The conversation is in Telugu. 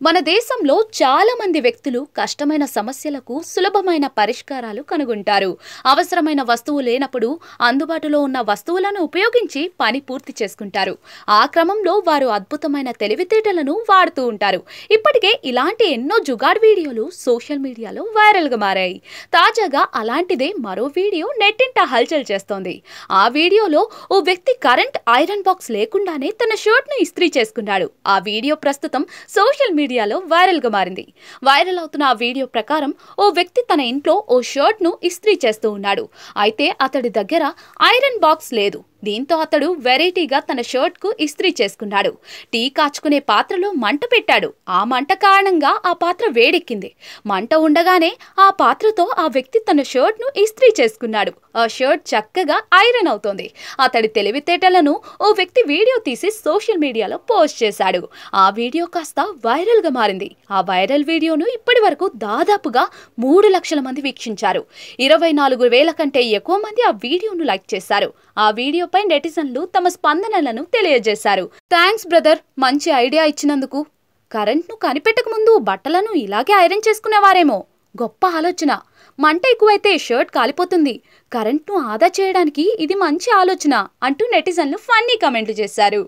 మన దేశంలో చాలా మంది వ్యక్తులు కష్టమైన సమస్యలకు సులభమైన పరిష్కారాలు కనుగొంటారు. అవసరమైన వస్తువు లేనప్పుడు అందుబాటులో ఉన్న వస్తువులను ఉపయోగించి పని పూర్తి చేసుకుంటారు. ఆ క్రమంలో వారు అద్భుతమైన తెలివితేటలను వాడుతూ ఉంటారు. ఇప్పటికే ఇలాంటి ఎన్నో జుగాడ్ వీడియోలు సోషల్ మీడియాలో వైరల్గా మారాయి. తాజాగా అలాంటిదే మరో వీడియో నెట్టింట హల్చల్ చేస్తోంది. ఆ వీడియోలో ఓ వ్యక్తి కరెంట్ ఐరన్ బాక్స్ లేకుండానే తన షర్ట్ ను ఇస్త్రీ చేసుకున్నాడు. ఆ వీడియో ప్రస్తుతం సోషల్ మీడియాలో వైరల్ గా మారింది. వైరల్ అవుతున్న ఆ వీడియో ప్రకారం ఓ వ్యక్తి తన ఇంట్లో ఓ షర్ట్ ను ఇస్త్రీ చేస్తూ ఉన్నాడు. అయితే అతడి దగ్గర ఐరన్ బాక్స్ లేదు. దీంతో అతడు వెరైటీగా తన షర్ట్ కు ఇస్త్రీ చేసుకున్నాడు. టీ కాచుకునే పాత్రలో మంట పెట్టాడు. ఆ మంట కారణంగా ఆ పాత్ర వేడెక్కింది. మంట ఉండగానే ఆ పాత్రతో ఆ వ్యక్తి తన షర్ట్ ను ఇస్త్రీ చేసుకున్నాడు. ఆ షర్ట్ చక్కగా ఐరన్ అవుతోంది. అతడి తెలివితేటలను ఓ వ్యక్తి వీడియో తీసి సోషల్ మీడియాలో పోస్ట్ చేశాడు. ఆ వీడియో కాస్త వైరల్ గా మారింది. ఆ వైరల్ వీడియోను ఇప్పటి వరకు దాదాపుగా 3 లక్షల మంది వీక్షించారు. 24,000 కంటే ఎక్కువ మంది ఆ వీడియోను లైక్ చేశారు. ఆ వీడియోపై నెటిజన్లు తమ స్పందనలను తెలియజేశారు. థ్యాంక్స్ బ్రదర్, మంచి ఐడియా ఇచ్చినందుకు. కరెంట్ను కనిపెట్టక ముందు బట్టలను ఇలాగే ఐరన్ చేసుకునేవారేమో. గొప్ప ఆలోచన. మంట ఎక్కువైతే షర్ట్ కాలిపోతుంది. కరెంట్ను ఆదా చేయడానికి ఇది మంచి ఆలోచన అంటూ నెటిజన్లు ఫన్నీ కామెంట్లు చేశారు.